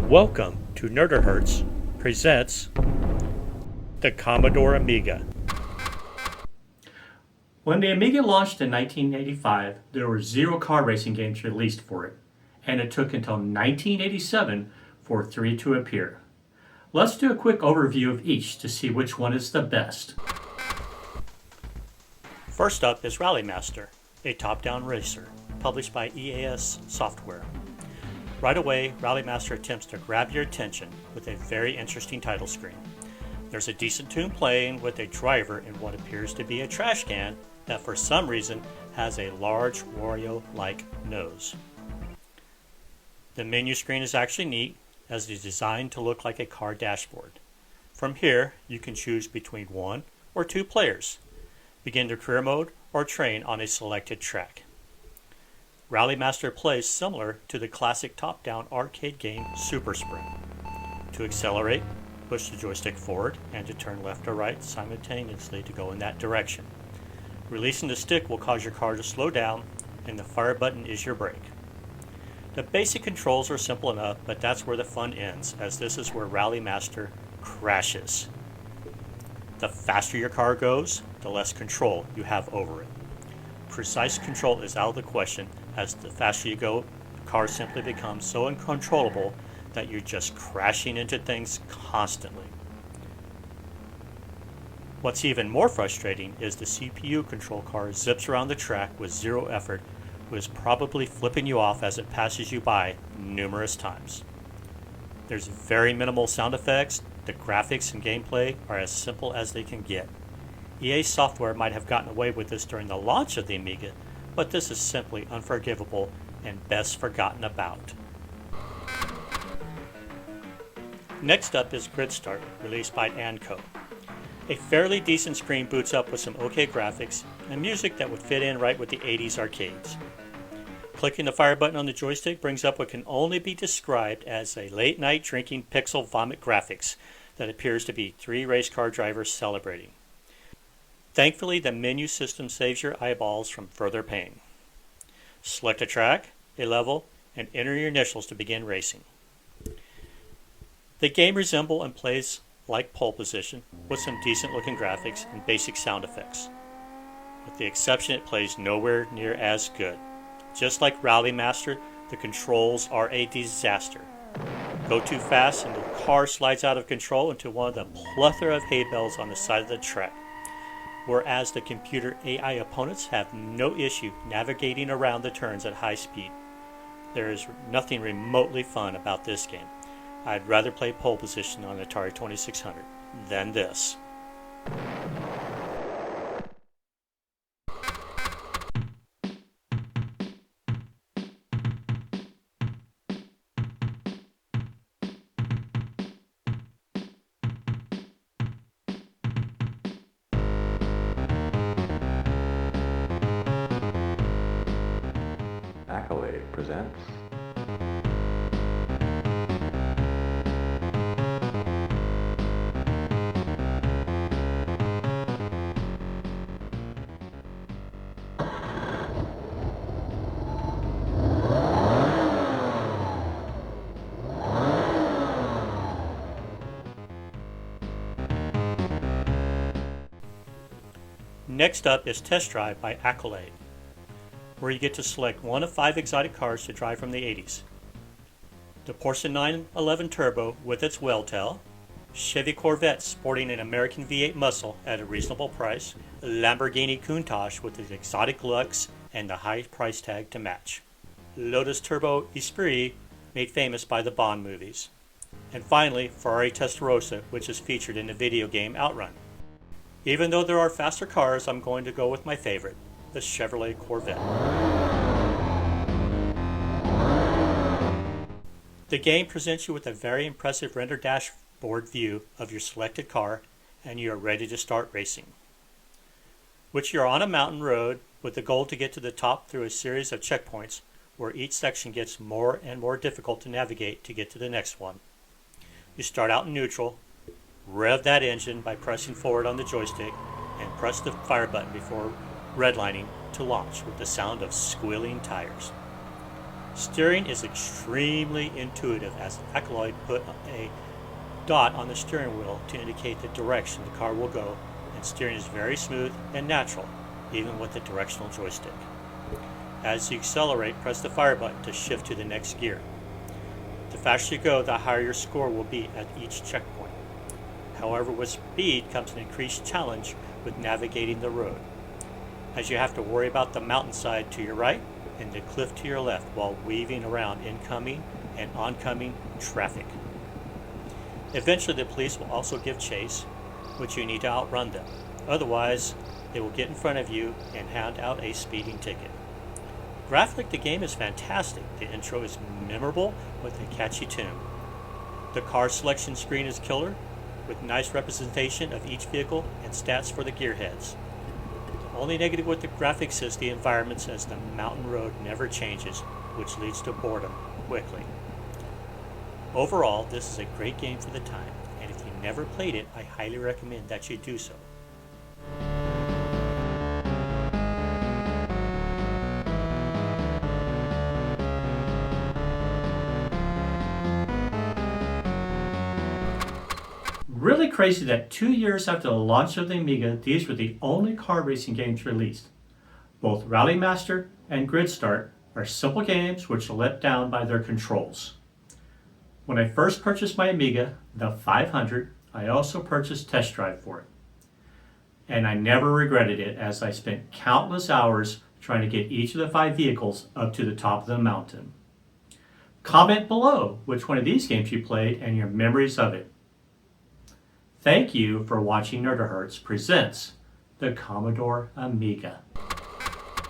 Welcome to Nerderhertz presents the Commodore Amiga. When the Amiga launched in 1985, there were 0 car racing games released for it, and it took until 1987 for 3 to appear. Let's do a quick overview of each to see which one is the best. First up is Rally Master, a top-down racer, published by EAS Software. Right away, Rally Master attempts to grab your attention with a very interesting title screen. There's a decent tune playing with a driver in what appears to be a trash can that for some reason has a large Wario-like nose. The menu screen is actually neat, as it is designed to look like a car dashboard. From here, you can choose between 1 or 2 players, begin the career mode, or train on a selected track. Rally Master plays similar to the classic top-down arcade game Super Sprint. To accelerate, push the joystick forward and to turn left or right simultaneously to go in that direction. Releasing the stick will cause your car to slow down, and the fire button is your brake. The basic controls are simple enough, but that's where the fun ends, as this is where Rally Master crashes. The faster your car goes, the less control you have over it. Precise control is out of the question, as the faster you go, the car simply becomes so uncontrollable that you're just crashing into things constantly. What's even more frustrating is the CPU control car zips around the track with 0 effort, which is probably flipping you off as it passes you by numerous times. There's very minimal sound effects. The graphics and gameplay are as simple as they can get. EA Software might have gotten away with this during the launch of the Amiga, but this is simply unforgivable and best forgotten about. Next up is Grid Start, released by Anco. A fairly decent screen boots up with some okay graphics and music that would fit in right with the 80s arcades. Clicking the fire button on the joystick brings up what can only be described as a late-night drinking pixel vomit graphics that appears to be 3 race car drivers celebrating. Thankfully, the menu system saves your eyeballs from further pain. Select a track, a level, and enter your initials to begin racing. The game resembles and plays like pole position, with some decent looking graphics and basic sound effects. With the exception it plays nowhere near as good. Just like Rally Master, the controls are a disaster. Go too fast and the car slides out of control into one of the plethora of hay bales on the side of the track. Whereas the computer AI opponents have no issue navigating around the turns at high speed. There is nothing remotely fun about this game. I'd rather play pole position on Atari 2600 than this. Accolade presents Next up is Test Drive by Accolade, where you get to select one of 5 exotic cars to drive from the 80s. The Porsche 911 Turbo with its whale tail, Chevy Corvette sporting an American V8 muscle at a reasonable price, Lamborghini Countach with its exotic looks and the high price tag to match, Lotus Turbo Esprit made famous by the Bond movies, and finally Ferrari Testarossa, which is featured in the video game Outrun. Even though there are faster cars, I'm going to go with my favorite, the Chevrolet Corvette. The game presents you with a very impressive render dashboard view of your selected car, and you are ready to start racing. Which you're on a mountain road with the goal to get to the top through a series of checkpoints where each section gets more and more difficult to navigate to get to the next one. You start out in neutral, rev that engine by pressing forward on the joystick, and press the fire button before redlining to launch with the sound of squealing tires. Steering is extremely intuitive as Acolyte put a dot on the steering wheel to indicate the direction the car will go, and steering is very smooth and natural, even with the directional joystick. As you accelerate, press the fire button to shift to the next gear. The faster you go, the higher your score will be at each checkpoint. However, with speed comes an increased challenge with navigating the road, as you have to worry about the mountainside to your right and the cliff to your left while weaving around incoming and oncoming traffic. Eventually, the police will also give chase, which you need to outrun them. Otherwise, they will get in front of you and hand out a speeding ticket. Graphically, the game is fantastic. The intro is memorable with a catchy tune. The car selection screen is killer, with nice representation of each vehicle and stats for the gearheads. The only negative with the graphics is the environments, as the mountain road never changes, which leads to boredom quickly. Overall, this is a great game for the time, and if you never played it, I highly recommend that you do so. Really crazy that 2 years after the launch of the Amiga, these were the only car racing games released. Both Rally Master and Grid Start are simple games which are let down by their controls. When I first purchased my Amiga, the 500, I also purchased Test Drive for it. And I never regretted it, as I spent countless hours trying to get each of the 5 vehicles up to the top of the mountain. Comment below which one of these games you played and your memories of it. Thank you for watching Nerdahertz presents the Commodore Amiga.